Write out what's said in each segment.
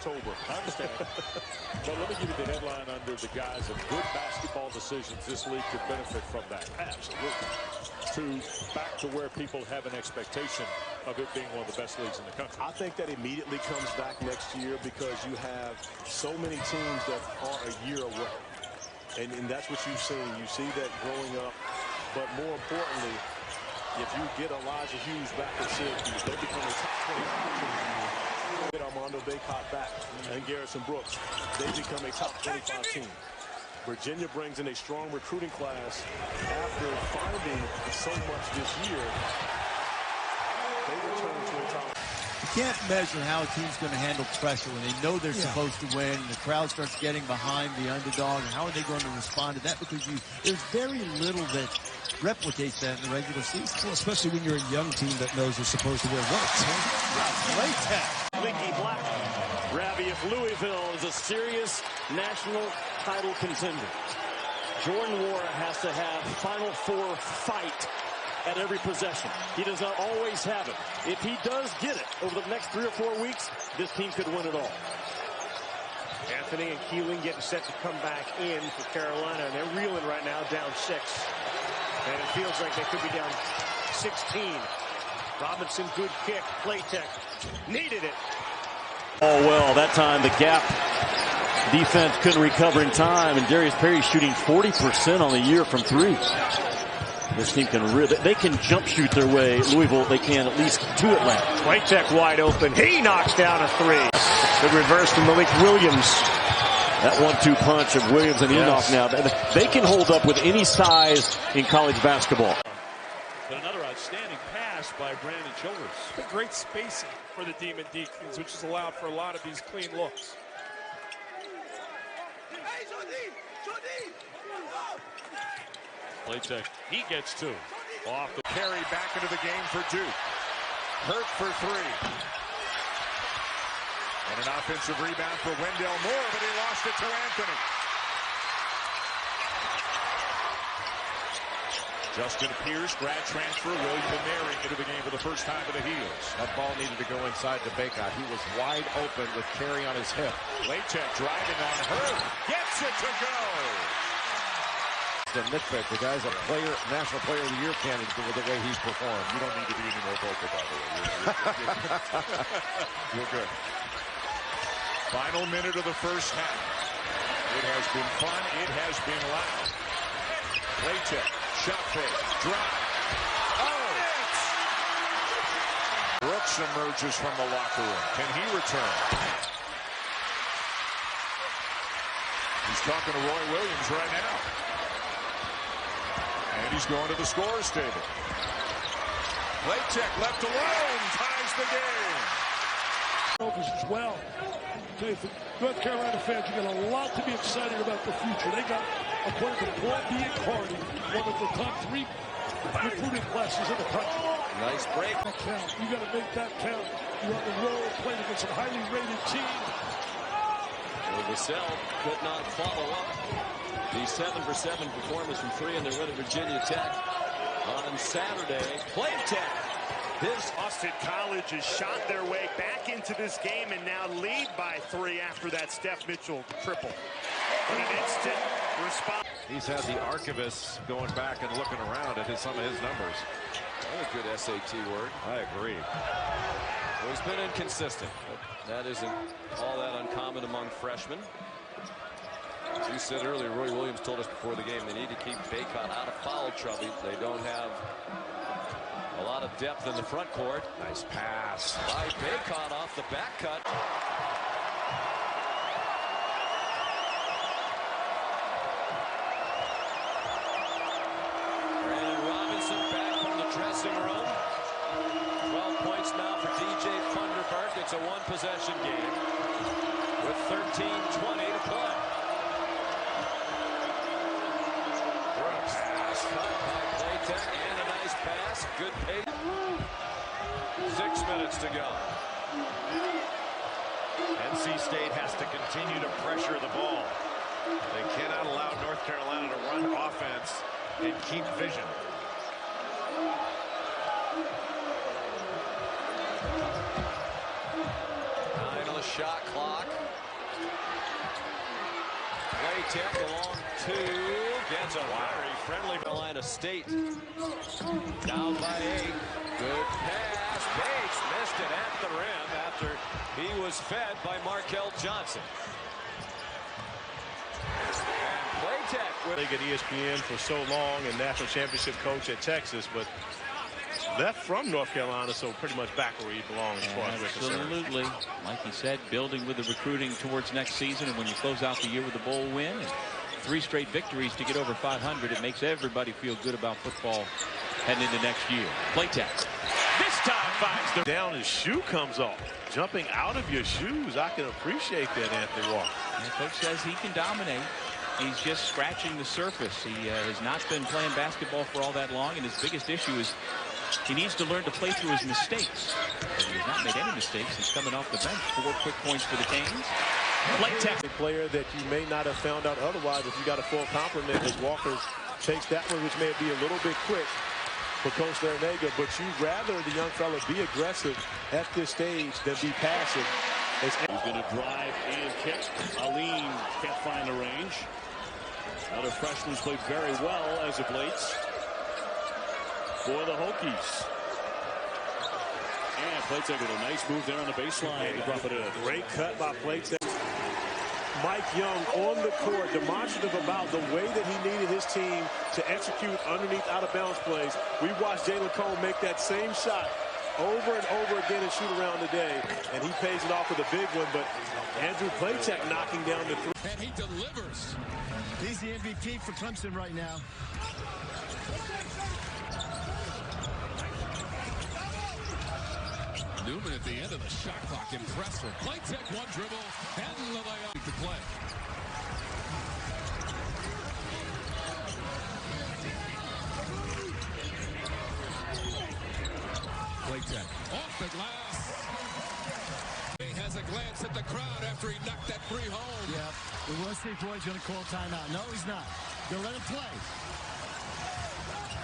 October. I understand. But let me give you the headline under the guise of good basketball decisions. This league could benefit from that. Absolutely. Back to where people have an expectation of it being one of the best leagues in the country. I think that immediately comes back next year because you have so many teams that are a year away. And that's what you've seen. You see that growing up. But more importantly, if you get Elijah Hughes back in Syracuse, they become a top 25 team. Get Armando Bacot back and Garrison Brooks, they become a top 25 team. Virginia brings in a strong recruiting class after finding so much this year. They return to a top. You can't measure how a team's going to handle pressure when they know they're supposed to win and the crowd starts getting behind the underdog. And how are they going to respond to that? Because there's very little that replicates that in the regular season. Well, especially when you're a young team that knows they're supposed to win. What a team. Platek. Mickey Black. Ravi, if Louisville is a serious national title contender, Jordan Nwora has to have Final Four fight at every possession. He does not always have it. If he does get it over the next 3 or 4 weeks, this team could win it all. Anthony and Keeling getting set to come back in for Carolina, and they're reeling right now, down 6. And it feels like they could be down 16. Robinson, good kick. Platek needed it. Oh, well, that time the gap defense couldn't recover in time, and Darius Perry shooting 40% on the year from 3. This team can they can jump shoot their way. Louisville, they can at least to Atlanta. Platek wide open. He knocks down a 3. The reverse to Malik Williams. That 1-2 punch of Williams and Enoch now. They can hold up with any size in college basketball. But another outstanding pass by Brandon Childress. Great spacing for the Demon Deacons, which has allowed for a lot of these clean looks. Platek, he gets 2. Off the carry back into the game for Duke. Hurt for 3. And an offensive rebound for Wendell Moore, but he lost it to Anthony. Justin Pierce, grad transfer, William and Mary into the game for the first time for the Heels. That ball needed to go inside to Bacot. He was wide open with Carey on his hip. Platek driving on her, gets it to go. The nitpick, the guy's a national player of the year candidate with the way he's performed. You don't need to be any more vocal, by the way. You're good. Final minute of the first half. It has been fun. It has been loud. Platek, shot fake, drive. Oh! Brooks emerges from the locker room. Can he return? He's talking to Roy Williams right now. And he's going to the scorer's table. Platek left alone, ties the game. As well. Okay, for North Carolina fans, you got a lot to be excited about the future. They got, according to Paul B. Carney, one of the top 3 recruiting classes in the country. Nice break. That count. You got to make that count. You're on the road playing against a highly rated team. Vassell could not follow up the 7-for-7 performance from 3 in their win at Virginia Tech on Saturday. Platek. His Austin College has shot their way back into this game and now lead by 3 after that Steph Mitchell triple. But an instant response. He's had the archivists going back and looking around at some of his numbers. That a good SAT word. I agree. Well, he's been inconsistent, but that isn't all that uncommon among freshmen. As you said earlier, Roy Williams told us before the game they need to keep Bacot out of foul trouble. They don't have a lot of depth in the front court. Nice pass by Bacot off the back cut. Brandon Robinson back from the dressing room. 12 points now for DJ Funderburk. It's a 1-possession game with 13:20 to play. Pass cut by Platek and a nice pass. Good pace. 6 minutes to go. NC State has to continue to pressure the ball. They cannot allow North Carolina to run offense and keep vision. Nine on the shot clock. Platek along two. Gets a very friendly Carolina State. Down by 8. Good pass. Bates missed it at the rim after he was fed by Markel Johnson. And Platek with at ESPN for so long and national championship coach at Texas, but left from North Carolina, so pretty much back where he belongs. Absolutely. Like he said, building with the recruiting towards next season, and when you close out the year with a bowl win and 3 straight victories to get over 500, it makes everybody feel good about football heading into next year. Platek. This time finds the down, his shoe comes off. Jumping out of your shoes, I can appreciate that, Anthony Walker. And coach says he can dominate. He's just scratching the surface. He has not been playing basketball for all that long, and his biggest issue is he needs to learn to play through his mistakes. He has not made any mistakes. He's coming off the bench. 4 quick points for the Canes. Platek, a player that you may not have found out otherwise if you got a full complement, as Walker takes that one, which may be a little bit quick for Coach Larinaga, but you'd rather the young fella be aggressive at this stage than be passive. He's going to drive and kick. Aline can't find the range. Another freshman's played very well as of late for the Hokies. And Platek with a nice move there on the baseline to drop it in. Great cut by Platek. Mike Young on the court, demonstrative about the way that he needed his team to execute underneath out-of-bounds plays. We watched Jalen Cole make that same shot over and over again and shoot around today, and he pays it off with a big one, but Andrew Platek knocking down the 3. And he delivers. He's the MVP for Clemson right now. Newman at the end of the shot clock. Impressive. Platek, one dribble, and the layup to play. Platek off the glass. He has a glance at the crowd after he knocked that 3 home. Yeah, we'll see if Floyd's going to call timeout. No, he's not. They'll let him play.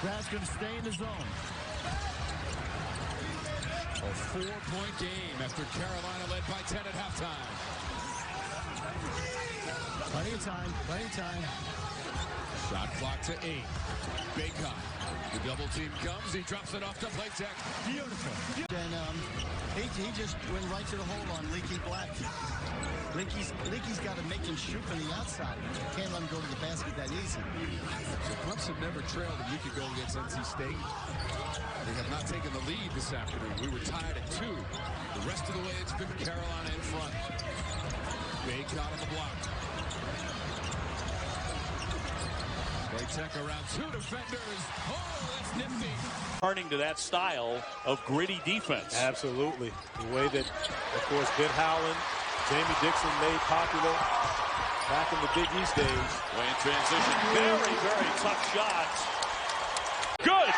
Crowd's going to stay in the zone. A 4-point game after Carolina led by 10 at halftime. Plenty of time, plenty of time. Shot clock to 8. Baycott. The double team comes. He drops it off to Platek. Beautiful. And he just went right to the hole on Leaky Black. Leaky's got to make him shoot from the outside. Can't let him go to the basket that easy. So Clemson never trailed a week ago against NC State. They have not taken the lead this afternoon. We were tied at 2. The rest of the way, it's been Carolina in front. Baycott on the block. Platek around 2 defenders. Oh, that's nifty. Turning to that style of gritty defense. Absolutely. The way that, of course, Ben Howland, Jamie Dixon made popular back in the Big East days. Way in transition. Very, very tough shot. Good.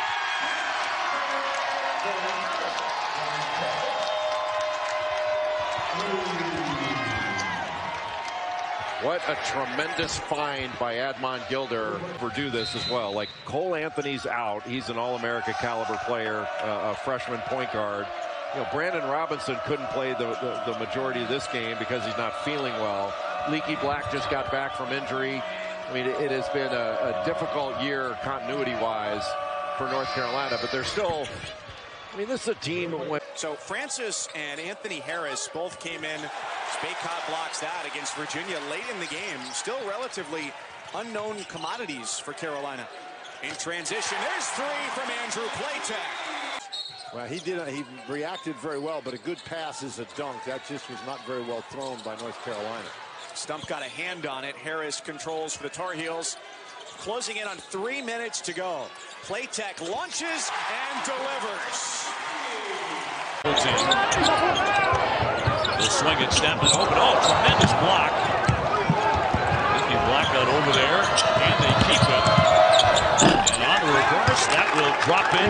What a tremendous find by Admon Gilder for do this as well. Like Cole Anthony's out. He's an All-America caliber player, a freshman point guard. You know, Brandon Robinson couldn't play the majority of this game because he's not feeling well. Leaky Black just got back from injury. I mean, it has been a difficult year continuity-wise for North Carolina, but they're still, I mean, this is a team that went. So Francis and Anthony Harris both came in. Baycott blocks that against Virginia late in the game. Still relatively unknown commodities for Carolina. In transition, there's 3 from Andrew Platek. Well, he reacted very well, but a good pass is a dunk. That just was not very well thrown by North Carolina. Stump got a hand on it. Harris controls for the Tar Heels. Closing in on 3 minutes to go. Platek launches and delivers. The swing and snap and open. Oh, tremendous block. Leaky Black got over there, and they keep it. And on the reverse, that will drop in.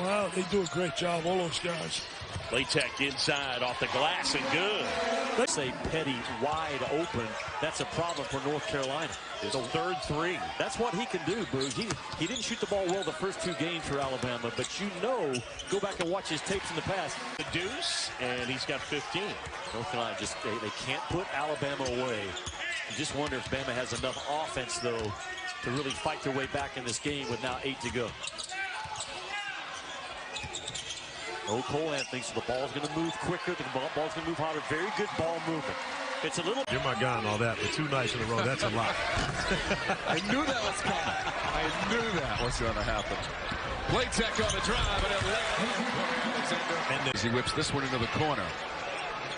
Wow, they do a great job, all those guys. Platek inside off the glass and good. Let's say Petty wide open. That's a problem for North Carolina. His third 3. That's what he can do, Boog. He didn't shoot the ball well the first 2 games for Alabama, but you know, go back and watch his tapes in the past. The deuce, and he's got 15. North Carolina just, they can't put Alabama away. You just wonder if Bama has enough offense, though, to really fight their way back in this game with now 8 to go. No Cole Anthony, so the ball's going to move quicker. The ball's going to move harder. Very good ball movement. It's a little... You're my guy and all that, but 2 nights in a row, that's a lot. I knew that was coming. I knew that was going to happen. Platek on the drive, and as he whips this one into the corner.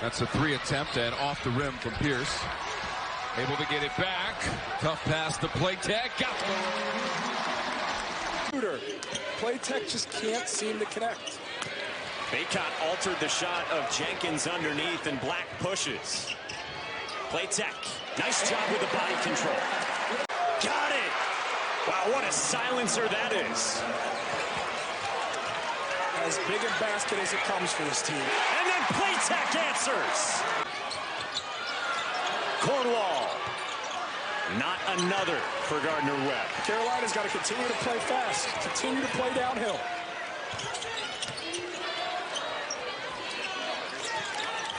That's a 3 attempt and off the rim from Pierce. Able to get it back. Tough pass to Platek. Got the Platek just can't seem to connect. Bacot altered the shot of Jenkins underneath, and Black pushes. Platek, nice job with the body control. Got it! Wow, what a silencer that is. As big a basket as it comes for this team. And then Platek answers. Cornwall. Not another for Gardner-Webb. Carolina's got to continue to play fast, continue to play downhill.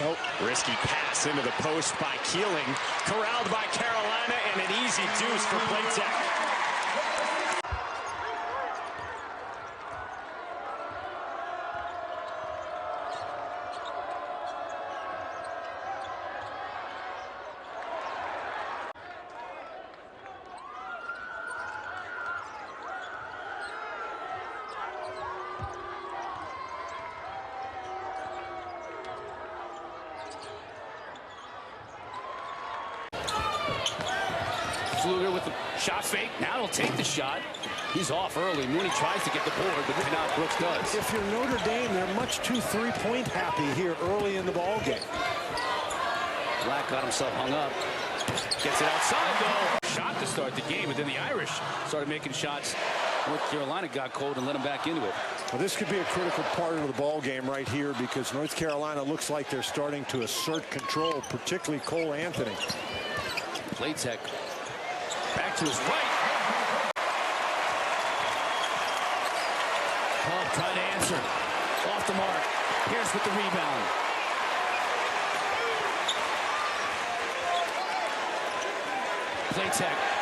Nope. Risky pass into the post by Keeling. Corralled by Carolina, and an easy deuce for Platek. Fluger with the shot fake. Now he'll take the shot. He's off early. Mooney tries to get the board, but now Brooks does. If you're Notre Dame, they're much too three-point happy here early in the ball game. Black got himself hung up. Gets it outside, though. Shot to start the game, but then the Irish started making shots. North Carolina got cold and let him back into it. Well, this could be a critical part of the ball game right here, because North Carolina looks like they're starting to assert control, particularly Cole Anthony. Platek back to his right. Paul trying to answer. Off the mark. Pierce with the rebound. Platek